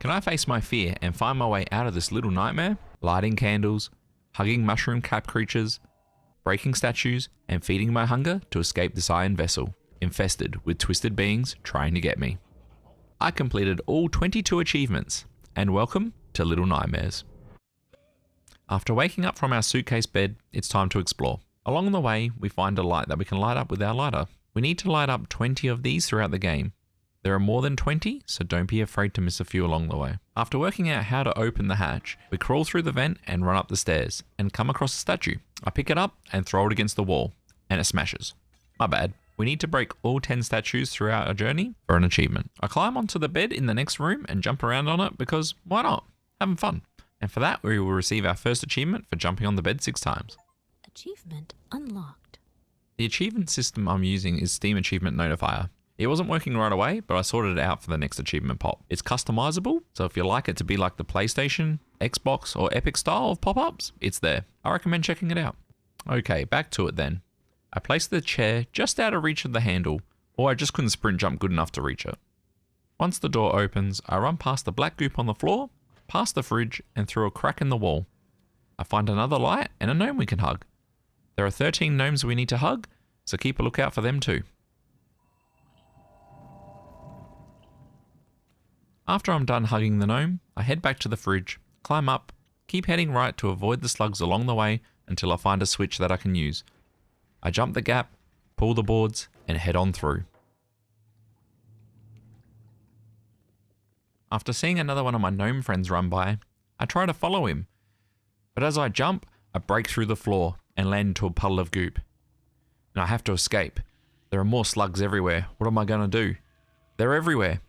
Can I face my fear and find my way out of this little nightmare? Lighting candles, hugging mushroom cap creatures, breaking statues, and feeding my hunger to escape this iron vessel, infested with twisted beings trying to get me. I completed all 22 achievements, and welcome to Little Nightmares. After waking up from our suitcase bed, it's time to explore. Along the way, we find a light that we can light up with our lighter. We need to light up 20 of these throughout the game. There are more than 20, so don't be afraid to miss a few along the way. After working out how to open the hatch, we crawl through the vent and run up the stairs, and come across a statue. I pick it up and throw it against the wall, and it smashes. My bad. We need to break all 10 statues throughout our journey for an achievement. I climb onto the bed in the next room and jump around on it because why not? Having fun. And for that, we will receive our first achievement for jumping on the bed 6 times. Achievement unlocked. The achievement system I'm using is Steam Achievement Notifier. It wasn't working right away, but I sorted it out for the next achievement pop. It's customizable, so if you like it to be like the PlayStation, Xbox, or Epic style of pop-ups, it's there. I recommend checking it out. Okay, back to it then. I placed the chair just out of reach of the handle, or I just couldn't sprint jump good enough to reach it. Once the door opens, I run past the black goop on the floor, past the fridge, and through a crack in the wall. I find another light and a gnome we can hug. There are 13 gnomes we need to hug, so keep a lookout for them too. After I'm done hugging the gnome, I head back to the fridge, climb up, keep heading right to avoid the slugs along the way until I find a switch that I can use. I jump the gap, pull the boards, and head on through. After seeing another one of my gnome friends run by, I try to follow him. But as I jump, I break through the floor and land into a puddle of goop. And I have to escape. There are more slugs everywhere. What am I going to do? They're everywhere.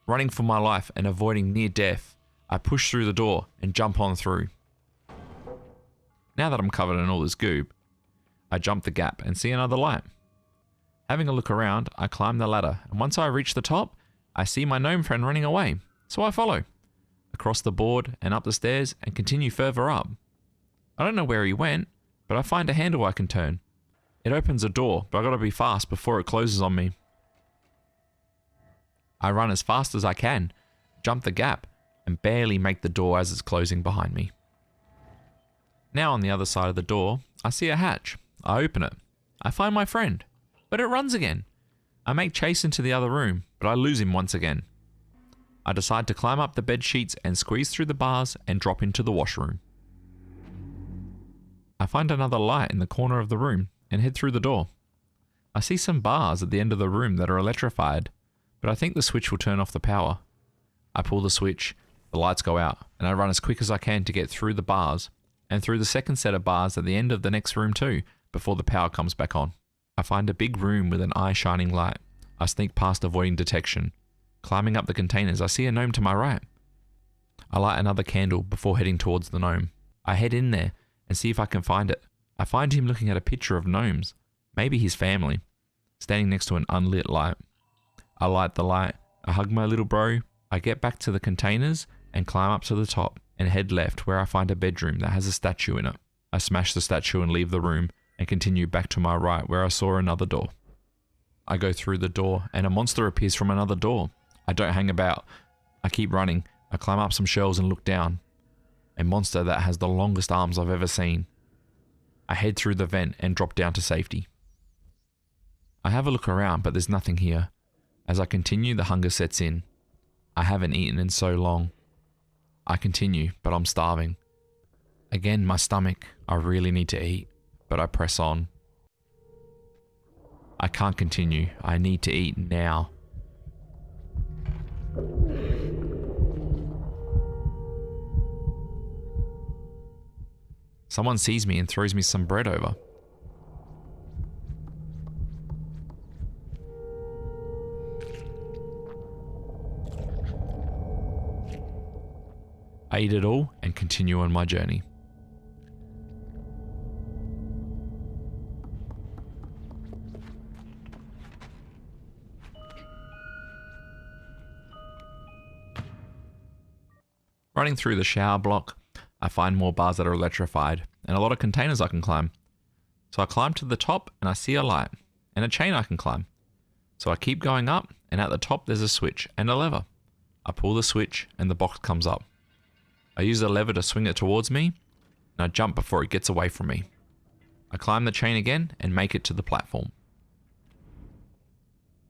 Running for my life and avoiding near death, I push through the door and jump on through. Now that I'm covered in all this goop, I jump the gap and see another light. Having a look around, I climb the ladder, and once I reach the top, I see my gnome friend running away, so I follow. Across the board and up the stairs and continue further up. I don't know where he went, but I find a handle I can turn. It opens a door, but I gotta be fast before it closes on me. I run as fast as I can, jump the gap, and barely make the door as it's closing behind me. Now on the other side of the door, I see a hatch. I open it. I find my friend, but it runs again. I make chase into the other room, but I lose him once again. I decide to climb up the bed sheets and squeeze through the bars and drop into the washroom. I find another light in the corner of the room and head through the door. I see some bars at the end of the room that are electrified, but I think the switch will turn off the power. I pull the switch, the lights go out, and I run as quick as I can to get through the bars and through the second set of bars at the end of the next room too, before the power comes back on. I find a big room with an eye-shining light. I sneak past avoiding detection. Climbing up the containers, I see a gnome to my right. I light another candle before heading towards the gnome. I head in there and see if I can find it. I find him looking at a picture of gnomes, maybe his family, standing next to an unlit light. I light the light, I hug my little bro, I get back to the containers and climb up to the top and head left where I find a bedroom that has a statue in it. I smash the statue and leave the room and continue back to my right where I saw another door. I go through the door and a monster appears from another door. I don't hang about. I keep running. I climb up some shelves and look down. A monster that has the longest arms I've ever seen. I head through the vent and drop down to safety. I have a look around, but there's nothing here. As I continue, the hunger sets in. I haven't eaten in so long. I continue, but I'm starving. Again, my stomach. I really need to eat, but I press on. I can't continue. I need to eat now. Someone sees me and throws me some bread over. I eat it all and continue on my journey. Running through the shower block, I find more bars that are electrified and a lot of containers I can climb. So I climb to the top and I see a light and a chain I can climb. So I keep going up and at the top there's a switch and a lever. I pull the switch and the box comes up. I use the lever to swing it towards me, and I jump before it gets away from me. I climb the chain again and make it to the platform.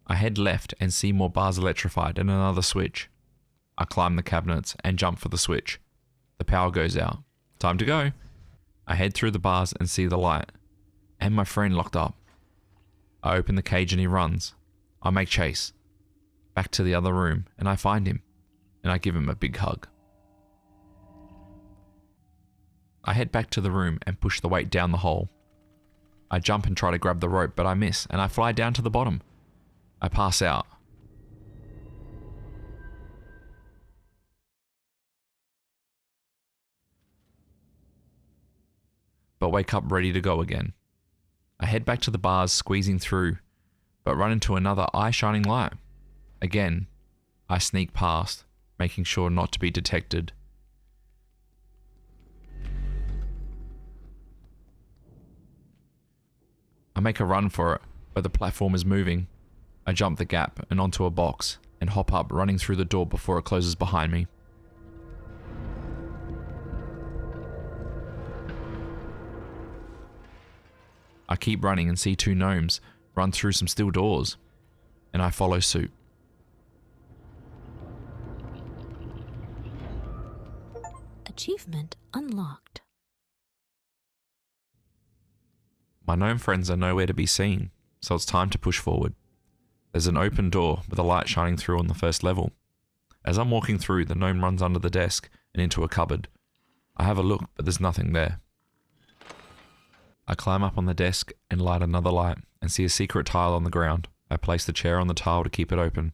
I head left and see more bars electrified and another switch. I climb the cabinets and jump for the switch. The power goes out. Time to go. I head through the bars and see the light, and my friend locked up. I open the cage and he runs. I make chase. Back to the other room, and I find him, and I give him a big hug. I head back to the room and push the weight down the hole. I jump and try to grab the rope, but I miss, and I fly down to the bottom. I pass out. But wake up ready to go again. I head back to the bars, squeezing through, but run into another eye-shining light. Again, I sneak past, making sure not to be detected. I make a run for it, but the platform is moving. I jump the gap and onto a box, and hop up, running through the door before it closes behind me. I keep running and see two gnomes run through some steel doors, and I follow suit. Achievement unlocked. My gnome friends are nowhere to be seen, so it's time to push forward. There's an open door with a light shining through on the first level. As I'm walking through, the gnome runs under the desk and into a cupboard. I have a look, but there's nothing there. I climb up on the desk and light another light and see a secret tile on the ground. I place the chair on the tile to keep it open.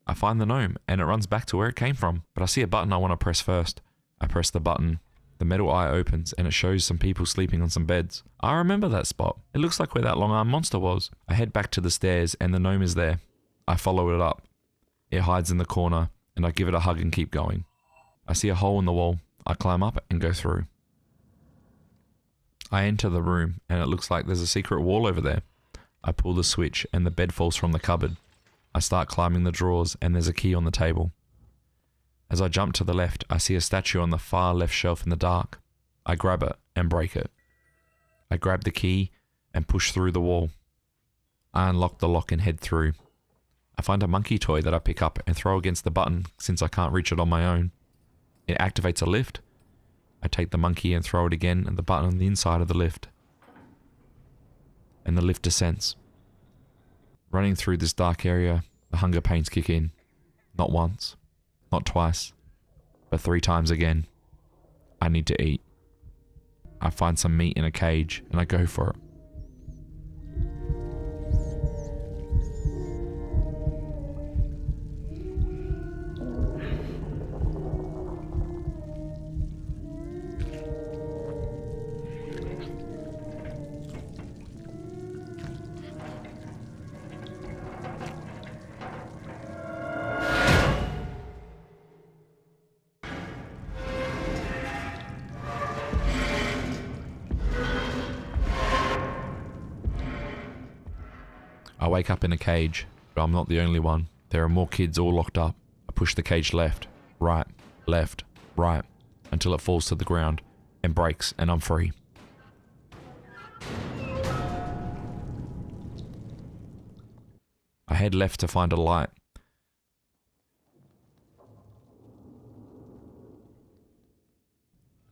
I find the gnome and it runs back to where it came from, but I see a button I want to press first. I press the button. The metal eye opens and it shows some people sleeping on some beds. I remember that spot. It looks like where that long-armed monster was. I head back to the stairs and the gnome is there. I follow it up. It hides in the corner and I give it a hug and keep going. I see a hole in the wall. I climb up and go through. I enter the room and it looks like there's a secret wall over there. I pull the switch and the bed falls from the cupboard. I start climbing the drawers and there's a key on the table. As I jump to the left, I see a statue on the far left shelf in the dark. I grab it and break it. I grab the key and push through the wall. I unlock the lock and head through. I find a monkey toy that I pick up and throw against the button since I can't reach it on my own. It activates a lift. I take the monkey and throw it again at the button on the inside of the lift. And the lift descends. Running through this dark area, the hunger pains kick in. Not once. Not twice, but 3 times again. I need to eat. I find some meat in a cage and I go for it. I wake up in a cage, but I'm not the only one. There are more kids all locked up. I push the cage left, right, until it falls to the ground and breaks and I'm free. I head left to find a light.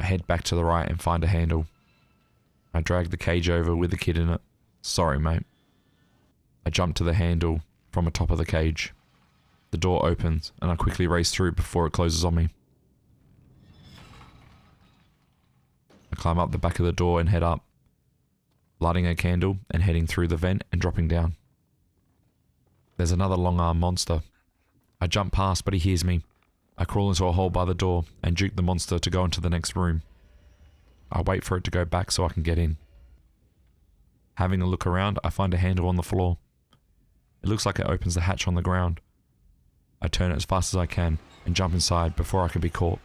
I head back to the right and find a handle. I drag the cage over with the kid in it. Sorry, mate. I jump to the handle from atop of the cage. The door opens and I quickly race through before it closes on me. I climb up the back of the door and head up, lighting a candle and heading through the vent and dropping down. There's another long-armed monster. I jump past, but he hears me. I crawl into a hole by the door and juke the monster to go into the next room. I wait for it to go back so I can get in. Having a look around, I find a handle on the floor. It looks like it opens the hatch on the ground. I turn it as fast as I can and jump inside before I can be caught.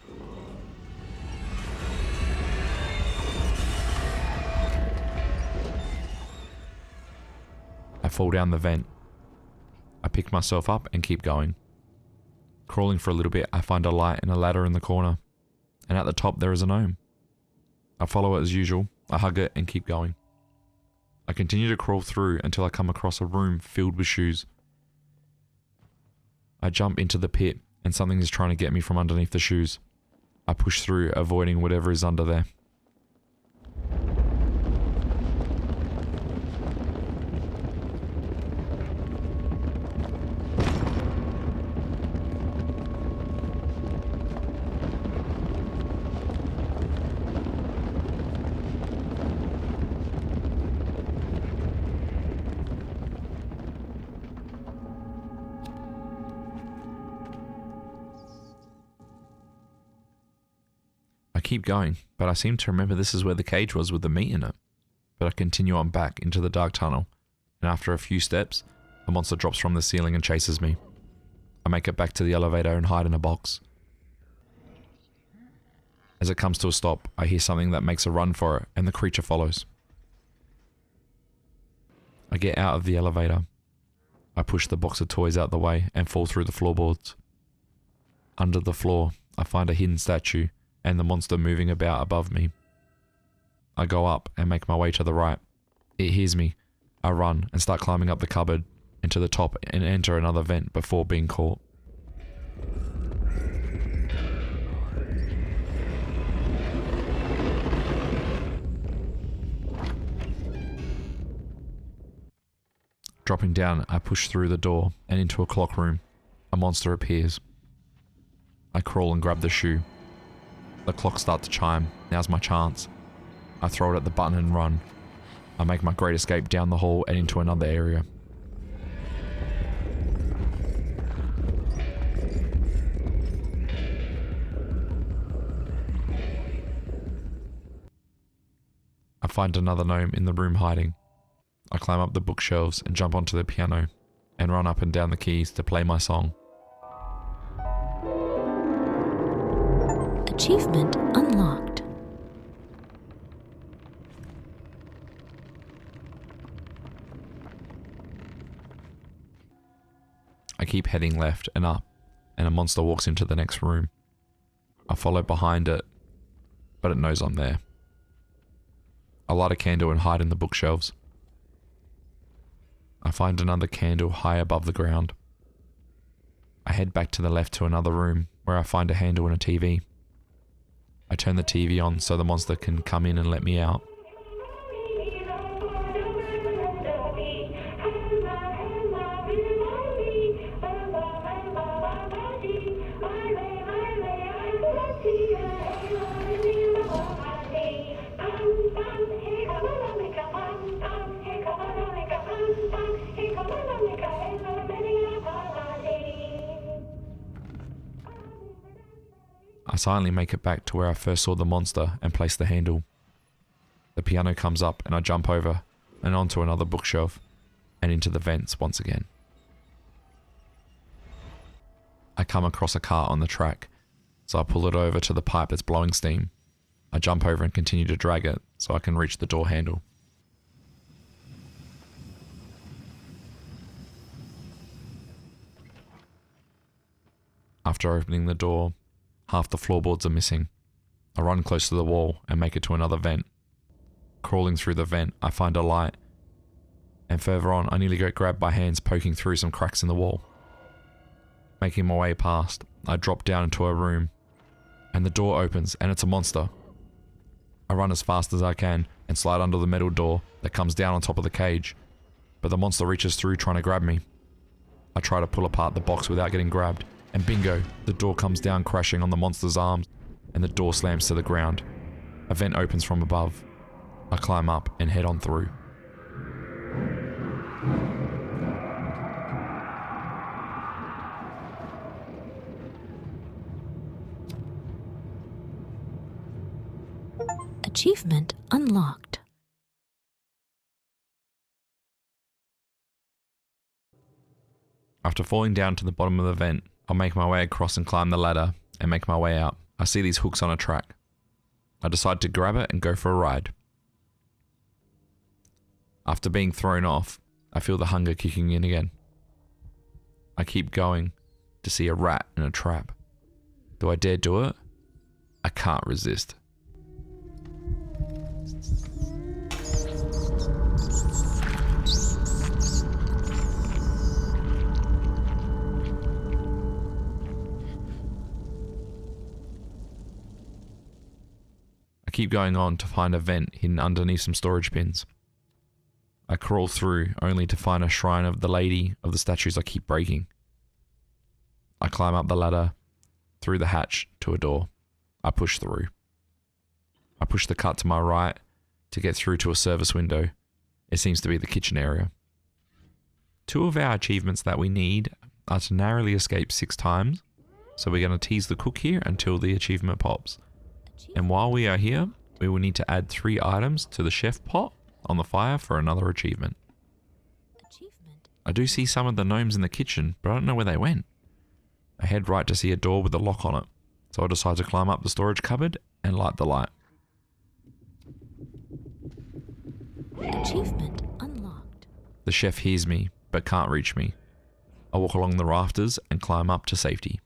I fall down the vent. I pick myself up and keep going. Crawling for a little bit, I find a light and a ladder in the corner, and at the top there is a gnome. I follow it as usual, I hug it and keep going. I continue to crawl through until I come across a room filled with shoes. I jump into the pit and something is trying to get me from underneath the shoes. I push through, avoiding whatever is under there. I keep going, but I seem to remember this is where the cage was with the meat in it. But I continue on back into the dark tunnel, and after a few steps, a monster drops from the ceiling and chases me. I make it back to the elevator and hide in a box. As it comes to a stop, I hear something that makes a run for it, and the creature follows. I get out of the elevator. I push the box of toys out the way and fall through the floorboards. Under the floor, I find a hidden statue and the monster moving about above me. I go up and make my way to the right. It hears me. I run and start climbing up the cupboard and to the top and enter another vent before being caught. Dropping down, I push through the door and into a clock room. A monster appears. I crawl and grab the shoe. The clock starts to chime. Now's my chance. I throw it at the button and run. I make my great escape down the hall and into another area. I find another gnome in the room hiding. I climb up the bookshelves and jump onto the piano and run up and down the keys to play my song. Achievement unlocked. I keep heading left and up, and a monster walks into the next room. I follow behind it, but it knows I'm there. I light a candle and hide in the bookshelves. I find another candle high above the ground. I head back to the left to another room, where I find a handle and a TV. I turn the TV on so the monster can come in and let me out. I silently make it back to where I first saw the monster and place the handle. The piano comes up and I jump over and onto another bookshelf and into the vents once again. I come across a car on the track, so I pull it over to the pipe that's blowing steam. I jump over and continue to drag it so I can reach the door handle. After opening the door, half the floorboards are missing. I run close to the wall and make it to another vent. Crawling through the vent, I find a light, and further on, I nearly get grabbed by hands poking through some cracks in the wall. Making my way past, I drop down into a room, and the door opens, and it's a monster. I run as fast as I can and slide under the metal door that comes down on top of the cage, but the monster reaches through trying to grab me. I try to pull apart the box without getting grabbed, and bingo, the door comes down crashing on the monster's arms, and the door slams to the ground. A vent opens from above. I climb up and head on through. Achievement unlocked. After falling down to the bottom of the vent, I'll make my way across and climb the ladder and make my way out. I see these hooks on a track. I decide to grab it and go for a ride. After being thrown off, I feel the hunger kicking in again. I keep going to see a rat in a trap. Do I dare do it? I can't resist. I keep going on to find a vent hidden underneath some storage bins. I crawl through only to find a shrine of the lady of the statues I keep breaking. I climb up the ladder, through the hatch to a door. I push through. I push the cut to my right to get through to a service window. It seems to be the kitchen area. 2 of our achievements that we need are to narrowly escape 6 times, so we're going to tease the cook here until the achievement pops. And while we are here, we will need to add 3 items to the chef pot on the fire for another achievement. I do see some of the gnomes in the kitchen, but I don't know where they went. I head right to see a door with a lock on it, so I decide to climb up the storage cupboard and light the light. Achievement unlocked. The chef hears me, but can't reach me. I walk along the rafters and climb up to safety.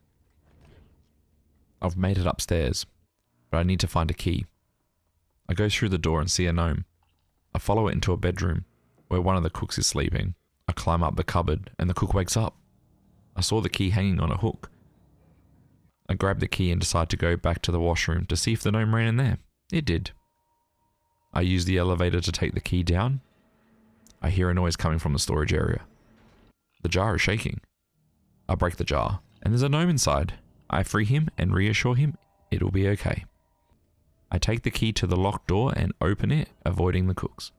I've made it upstairs, but I need to find a key. I go through the door and see a gnome. I follow it into a bedroom, where one of the cooks is sleeping. I climb up the cupboard, and the cook wakes up. I saw the key hanging on a hook. I grab the key and decide to go back to the washroom to see if the gnome ran in there. It did. I use the elevator to take the key down. I hear a noise coming from the storage area. The jar is shaking. I break the jar, and there's a gnome inside. I free him and reassure him it'll be okay. I take the key to the locked door and open it, avoiding the cooks.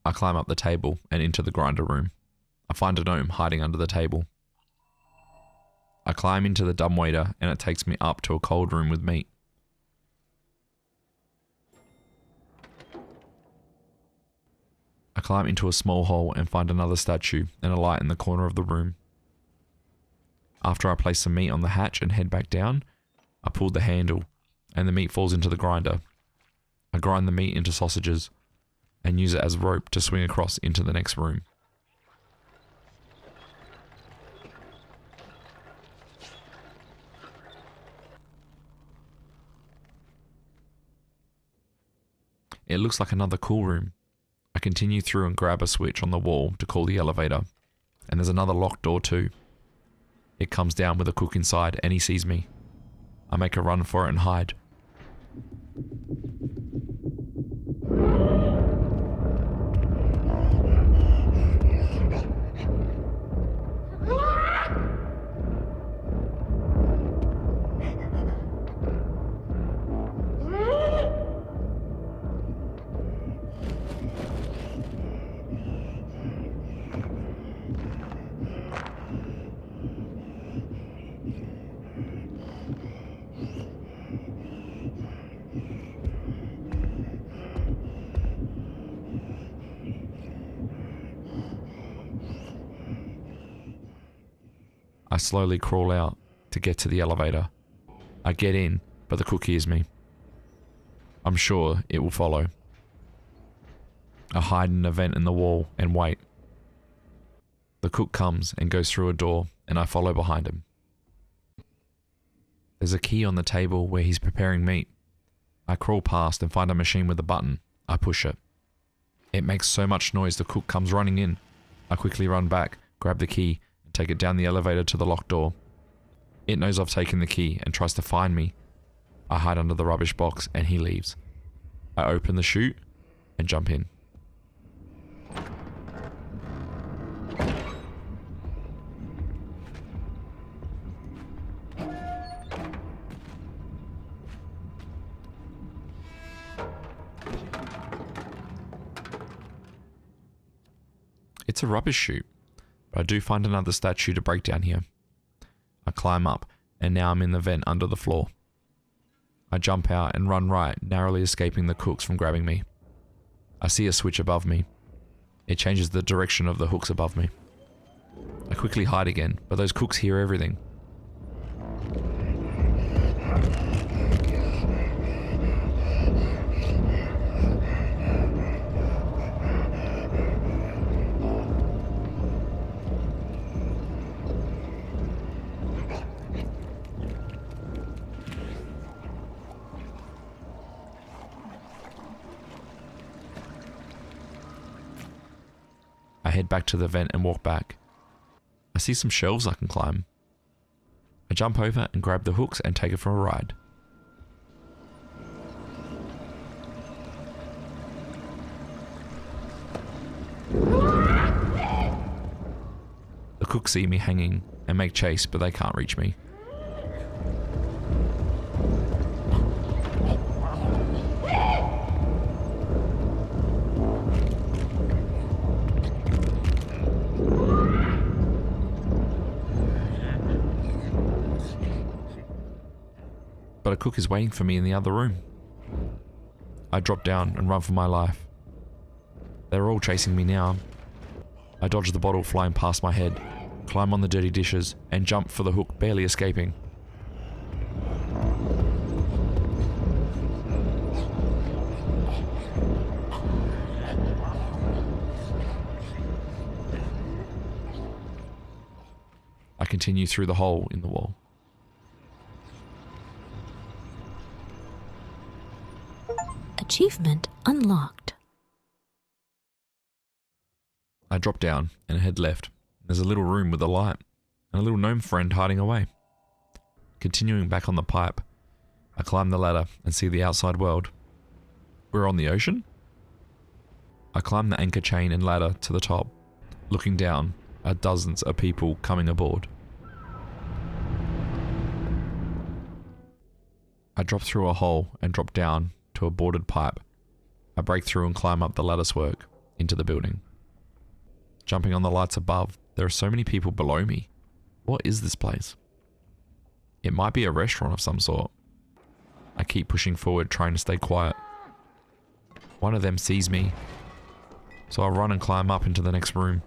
I climb up the table and into the grinder room. I find a gnome hiding under the table. I climb into the dumbwaiter and it takes me up to a cold room with meat. I climb into a small hole and find another statue and a light in the corner of the room. After I place some meat on the hatch and head back down, I pull the handle and the meat falls into the grinder. I grind the meat into sausages and use it as rope to swing across into the next room. It looks like another cool room. I continue through and grab a switch on the wall to call the elevator, and there's another locked door too. It comes down with a cook inside and he sees me. I make a run for it and hide. I slowly crawl out to get to the elevator. I get in, but the cook hears me. I'm sure it will follow. I hide in a vent in the wall and wait. The cook comes and goes through a door, and I follow behind him. There's a key on the table where he's preparing meat. I crawl past and find a machine with a button. I push it. It makes so much noise the cook comes running in. I quickly run back, grab the key, and take it down the elevator to the locked door. It knows I've taken the key and tries to find me. I hide under the rubbish box and he leaves. I open the chute and jump in. It's a rubbish chute, but I do find another statue to break down here. I climb up, and now I'm in the vent under the floor. I jump out and run right, narrowly escaping the cooks from grabbing me. I see a switch above me. It changes the direction of the hooks above me. I quickly hide again, but those cooks hear everything. head back to the vent and walk back. I see some shelves I can climb. I jump over and grab the hooks and take it for a ride. The cooks see me hanging and make chase, but they can't reach me. But a cook is waiting for me in the other room. I drop down and run for my life. They're all chasing me now. I dodge the bottle flying past my head, climb on the dirty dishes, and jump for the hook, barely escaping. I continue through the hole in the wall. Achievement unlocked. I drop down and head left. There's a little room with a light and a little gnome friend hiding away. Continuing back on the pipe, I climb the ladder and see the outside world. We're on the ocean? I climb the anchor chain and ladder to the top. Looking down are dozens of people coming aboard. I drop through a hole and drop down to a boarded pipe. I break through and climb up the latticework into the building. Jumping on the lights above, there are so many people below me. What is this place? It might be a restaurant of some sort. I keep pushing forward, trying to stay quiet. One of them sees me, so I run and climb up into the next room.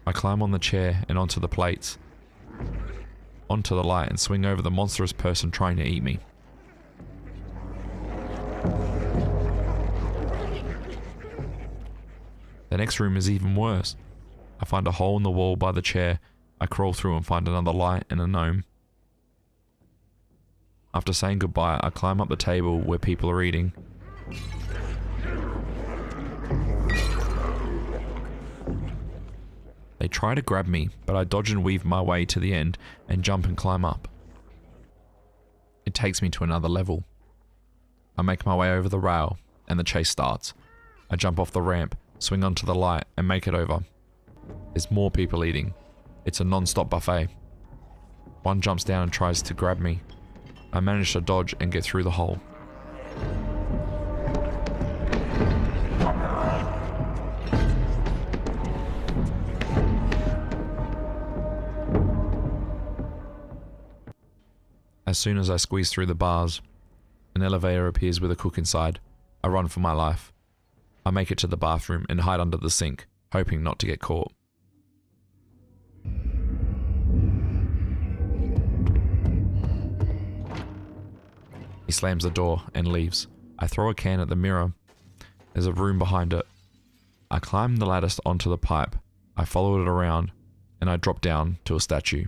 I climb on the chair and onto the plates, onto the light, and swing over the monstrous person trying to eat me. The next room is even worse. I find a hole in the wall by the chair. I crawl through and find another light and a gnome. After saying goodbye, I climb up the table where people are eating. They try to grab me, but I dodge and weave my way to the end and jump and climb up. It takes me to another level. I make my way over the rail and the chase starts. I jump off the ramp, swing onto the light and make it over. There's more people eating. It's a non-stop buffet. One jumps down and tries to grab me. I manage to dodge and get through the hole. As soon as I squeeze through the bars, an elevator appears with a cook inside. I run for my life. I make it to the bathroom and hide under the sink, hoping not to get caught. He slams the door and leaves. I throw a can at the mirror. There's a room behind it. I climb the lattice onto the pipe. I follow it around and I drop down to a statue.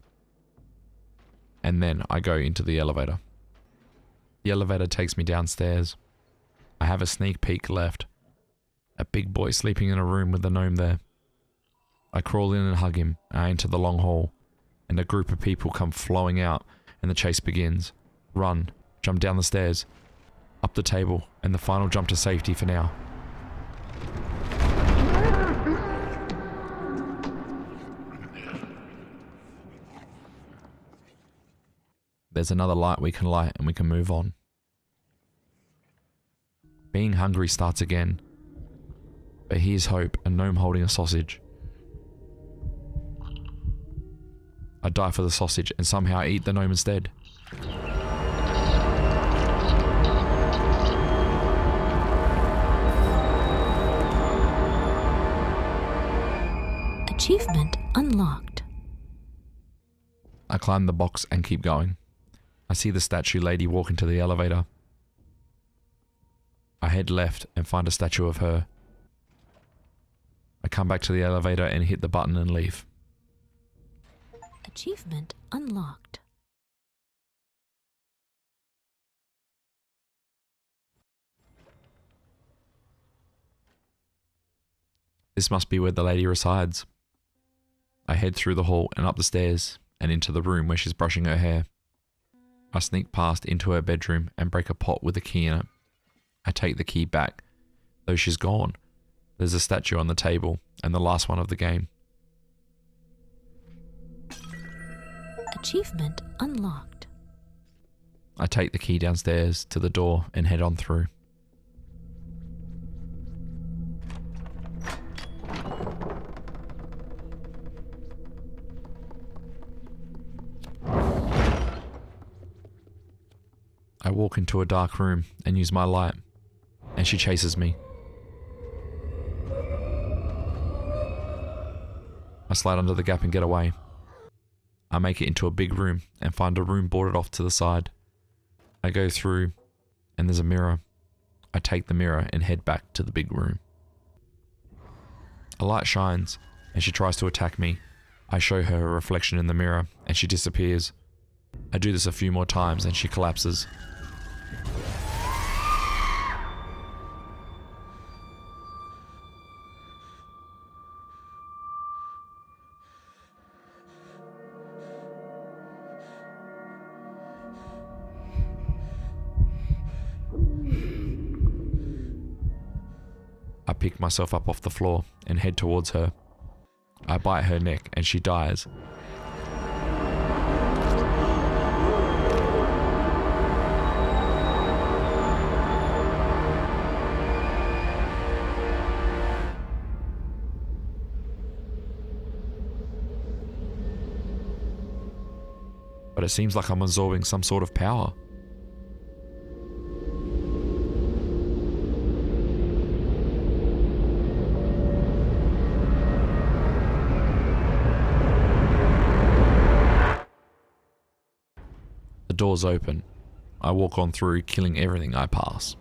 And then I go into the elevator. The elevator takes me downstairs. I have a sneak peek left. A big boy sleeping in a room with a gnome there. I crawl in and hug him. I enter the long hall, and a group of people come flowing out, and the chase begins. Run, jump down the stairs, up the table, and the final jump to safety for now. There's another light we can light and we can move on. Being hungry starts again. But here's hope, a gnome holding a sausage. I die for the sausage and somehow eat the gnome instead. Achievement unlocked. I climb the box and keep going. I see the statue lady walk into the elevator. I head left and find a statue of her. I come back to the elevator and hit the button and leave. Achievement unlocked. This must be where the lady resides. I head through the hall and up the stairs and into the room where she's brushing her hair. I sneak past into her bedroom and break a pot with a key in it. I take the key back, though she's gone. There's a statue on the table and the last one of the game. Achievement unlocked. I take the key downstairs to the door and head on through. I walk into a dark room and use my light, and she chases me. I slide under the gap and get away. I make it into a big room and find a room boarded off to the side. I go through and there's a mirror. I take the mirror and head back to the big room. A light shines and she tries to attack me. I show her a reflection in the mirror and she disappears. I do this a few more times and she collapses. I pick myself up off the floor and head towards her. I bite her neck and she dies. But it seems like I'm absorbing some sort of power. The doors open. I walk on through, killing everything I pass.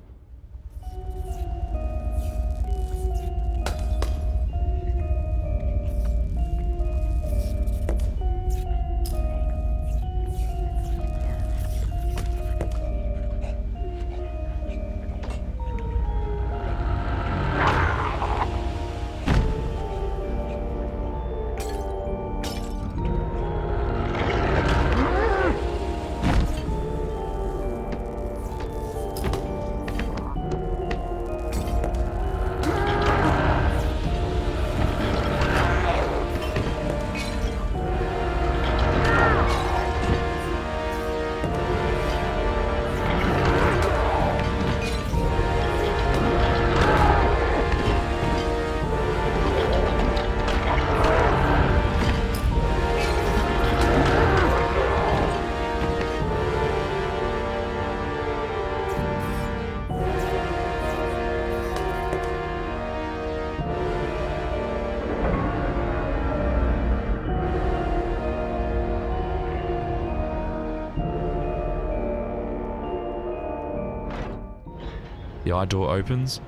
The eye door opens,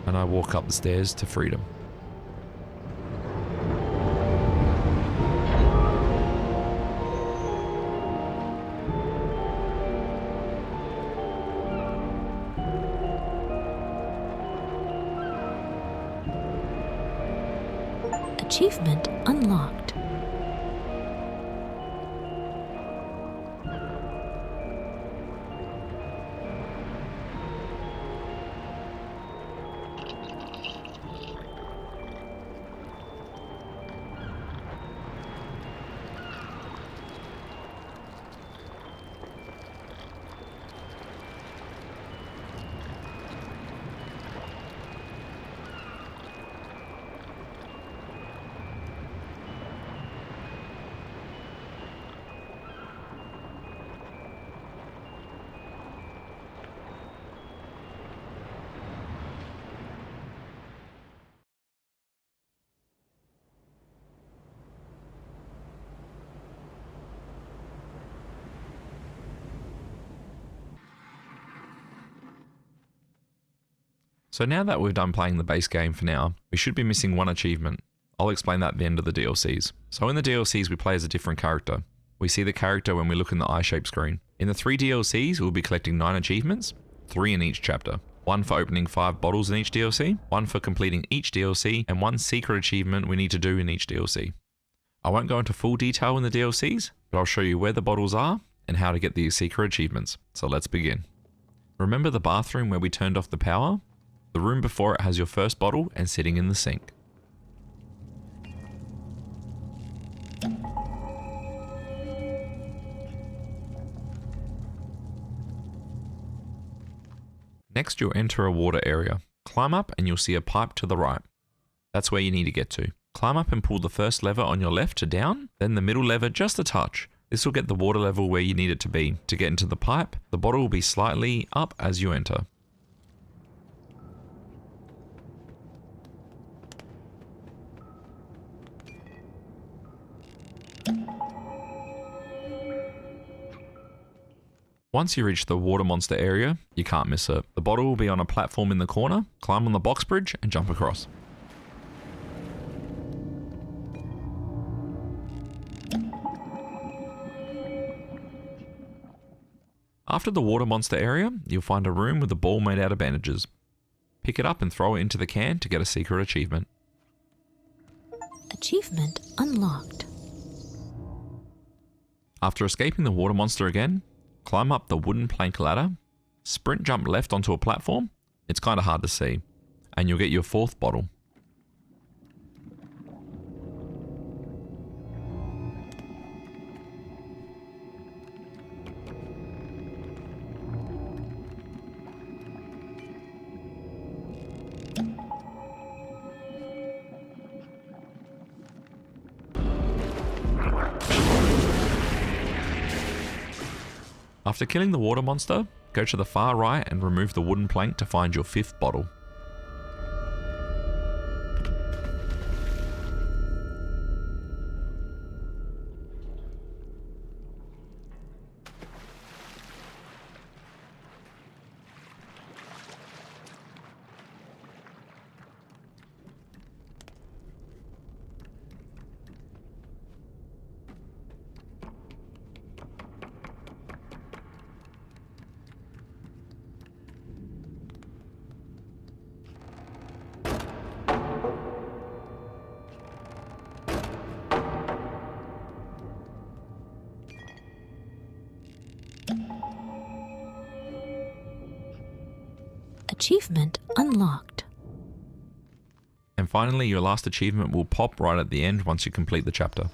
and I walk up the stairs to freedom. Achievement unlocked. So now that we're done playing the base game for now, we should be missing one achievement. I'll explain that at the end of the DLCs. So in the DLCs we play as a different character. We see the character when we look in the eye-shaped screen. In the 3 DLCs, we'll be collecting 9 achievements, 3 in each chapter. 1 for opening 5 bottles in each DLC, 1 for completing each DLC, and 1 secret achievement we need to do in each DLC. I won't go into full detail in the DLCs, but I'll show you where the bottles are and how to get these secret achievements. So let's begin. Remember the bathroom where we turned off the power? The room before it has your first bottle and sitting in the sink. Next, you'll enter a water area. Climb up and you'll see a pipe to the right. That's where you need to get to. Climb up and pull the first lever on your left to down, then the middle lever just a touch. This will get the water level where you need it to be. To get into the pipe, the bottle will be slightly up as you enter. Once you reach the water monster area, you can't miss it. The bottle will be on a platform in the corner. Climb on the box bridge and jump across. After the water monster area, you'll find a room with a ball made out of bandages. Pick it up and throw it into the can to get a secret achievement. Achievement unlocked. After escaping the water monster again, climb up the wooden plank ladder, sprint jump left onto a platform, it's kind of hard to see, and you'll get your 4th bottle. After killing the water monster, go to the far right and remove the wooden plank to find your 5th bottle. Achievement unlocked. And finally, your last achievement will pop right at the end once you complete the chapter.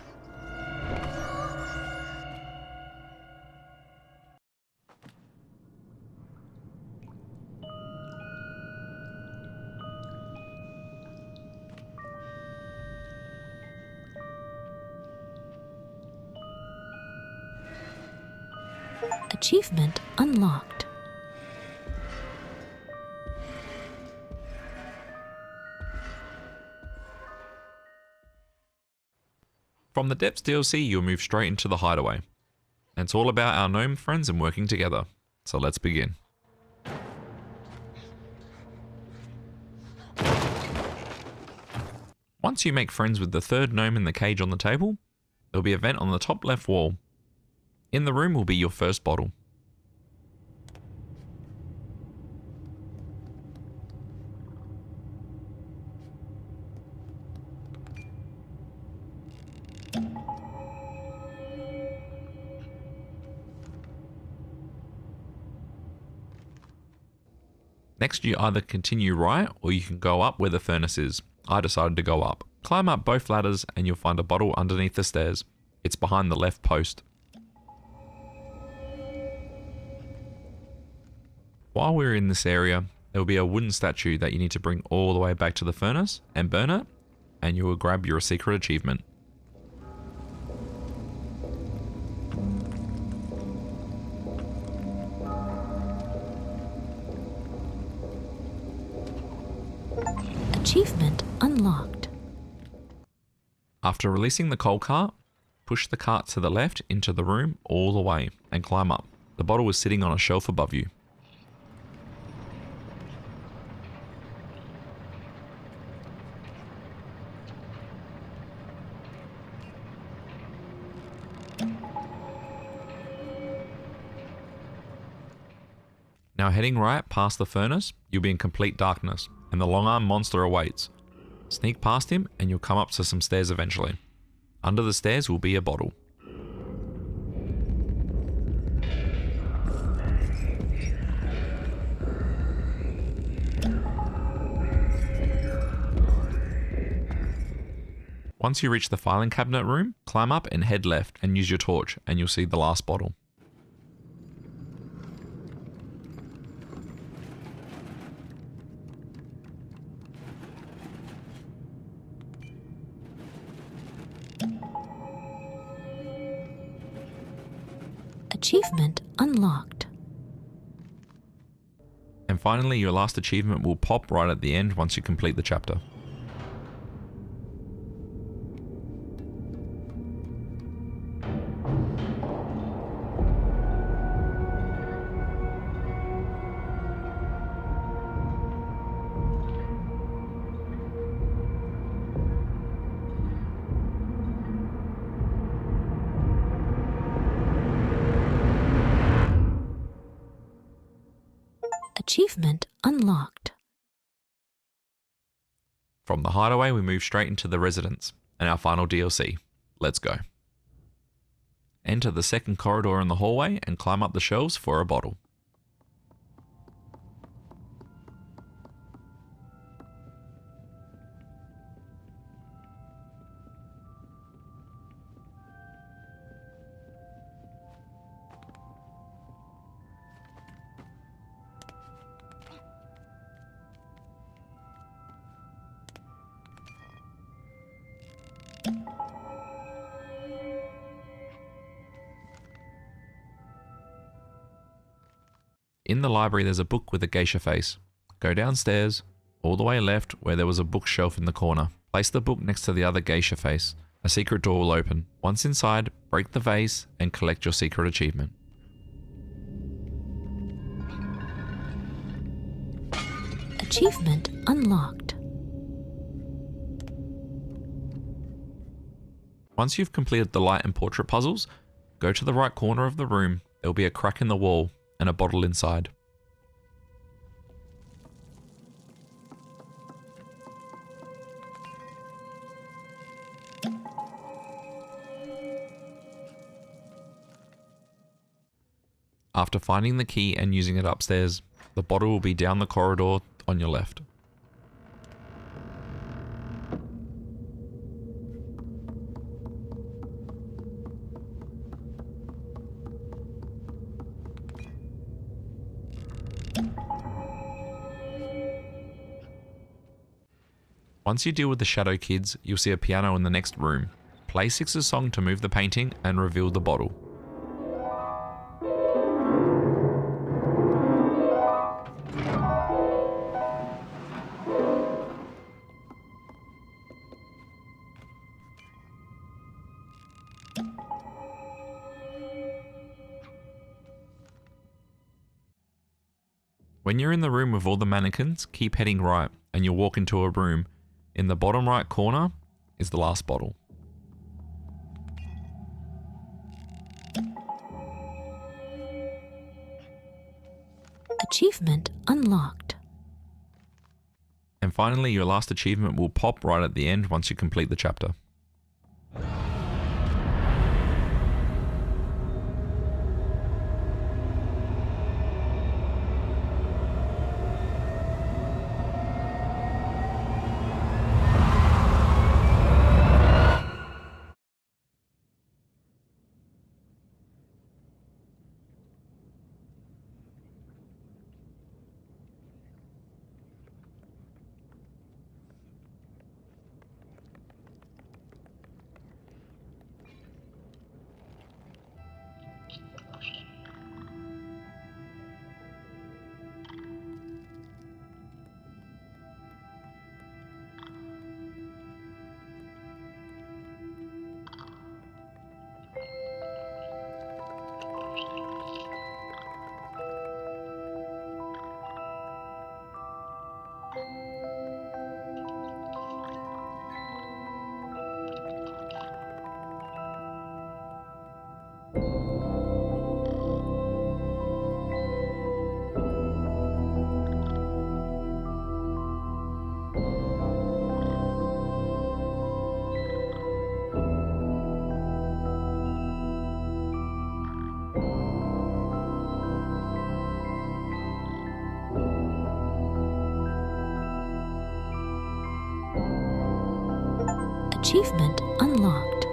Achievement unlocked. From the Depths DLC, you'll move straight into the hideaway. And it's all about our gnome friends and working together. So let's begin. Once you make friends with the 3rd gnome in the cage on the table, there'll be a vent on the top left wall. In the room will be your 1st bottle. Next, you either continue right or you can go up where the furnace is. I decided to go up. Climb up both ladders and you'll find a bottle underneath the stairs. It's behind the left post. While we're in this area, there will be a wooden statue that you need to bring all the way back to the furnace and burn it, and you will grab your secret achievement. Achievement unlocked. After releasing the coal cart, push the cart to the left into the room all the way and climb up. The bottle is sitting on a shelf above you. Now heading right past the furnace, you'll be in complete darkness, and the long-armed monster awaits. Sneak past him and you'll come up to some stairs eventually. Under the stairs will be a bottle. Once you reach the filing cabinet room, climb up and head left and use your torch and you'll see the last bottle. Achievement unlocked. And finally, your last achievement will pop right at the end once you complete the chapter. Achievement unlocked. From the hideaway, we move straight into the residence and our final DLC. Let's go. Enter the second corridor in the hallway and climb up the shelves for a bottle. In the library, there's a book with a geisha face. Go downstairs, all the way left where there was a bookshelf in the corner. Place the book next to the other geisha face. A secret door will open. Once inside, break the vase and collect your secret achievement. Achievement unlocked. Once you've completed the light and portrait puzzles, go to the right corner of the room. There will be a crack in the wall and a bottle inside. After finding the key and using it upstairs, the bottle will be down the corridor on your left. Once you deal with the Shadow Kids, you'll see a piano in the next room. Play Six's song to move the painting and reveal the bottle. When you're in the room with all the mannequins, keep heading right and you'll walk into a room. In the bottom right corner is the last bottle. Achievement unlocked. And finally, your last achievement will pop right at the end once you complete the chapter. Achievement unlocked.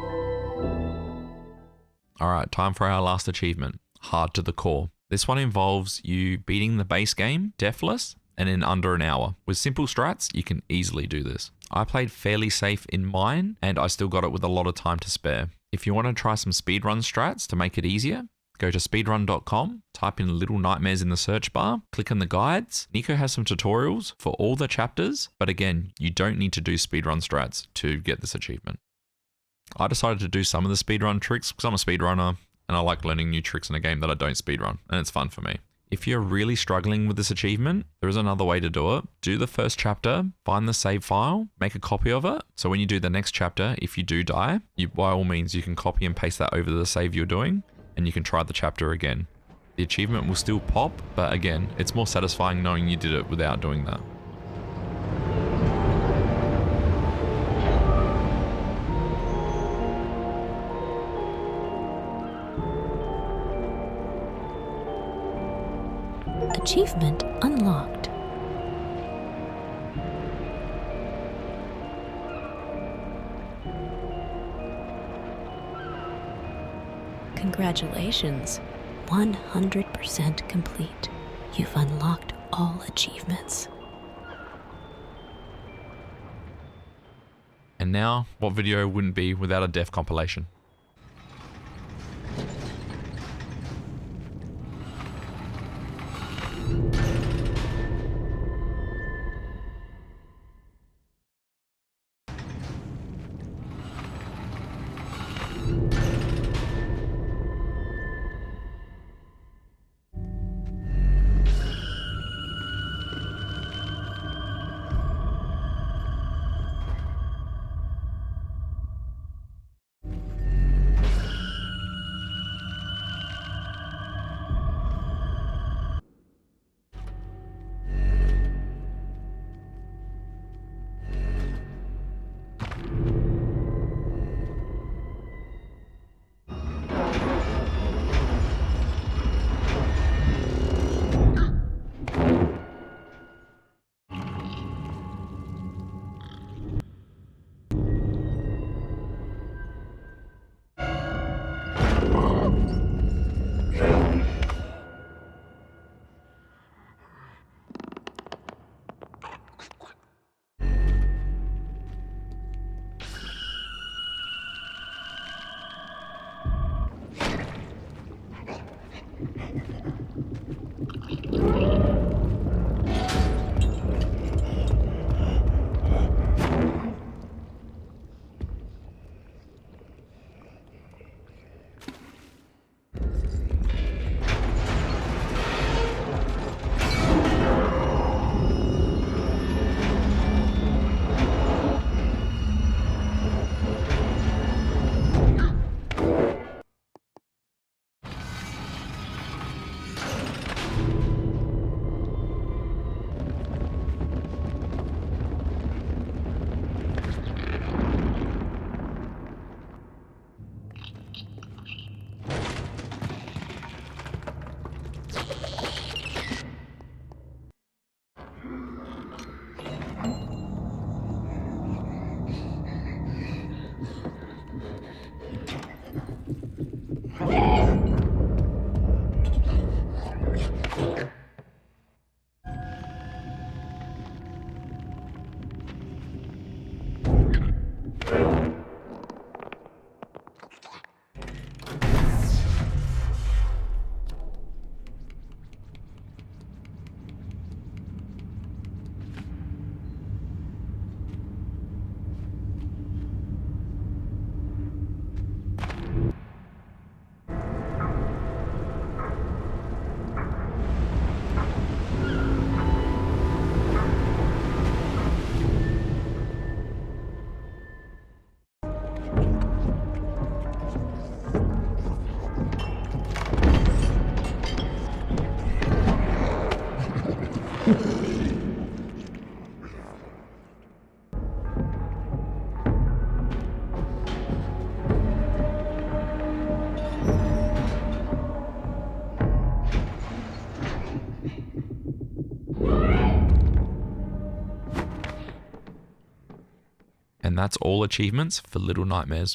Alright, time for our last achievement, Hard to the Core. This one involves you beating the base game, Deathless, and in under an hour. With simple strats, you can easily do this. I played fairly safe in mine, and I still got it with a lot of time to spare. If you want to try some speedrun strats to make it easier, go to speedrun.com, type in Little Nightmares in the search bar, click on the guides. Nico has some tutorials for all the chapters, but again, you don't need to do speedrun strats to get this achievement. I decided to do some of the speedrun tricks because I'm a speedrunner and I like learning new tricks in a game that I don't speedrun, and it's fun for me. If you're really struggling with this achievement, there is another way to do it. Do the first chapter, find the save file, make a copy of it. So when you do the next chapter, if you do die, by all means, you can copy and paste that over the save you're doing, and you can try the chapter again. The achievement will still pop, but again, it's more satisfying knowing you did it without doing that. Achievement unlocked. Congratulations. 100% complete. You've unlocked all achievements. And now, what video wouldn't be without a death compilation? And that's all achievements for Little Nightmares.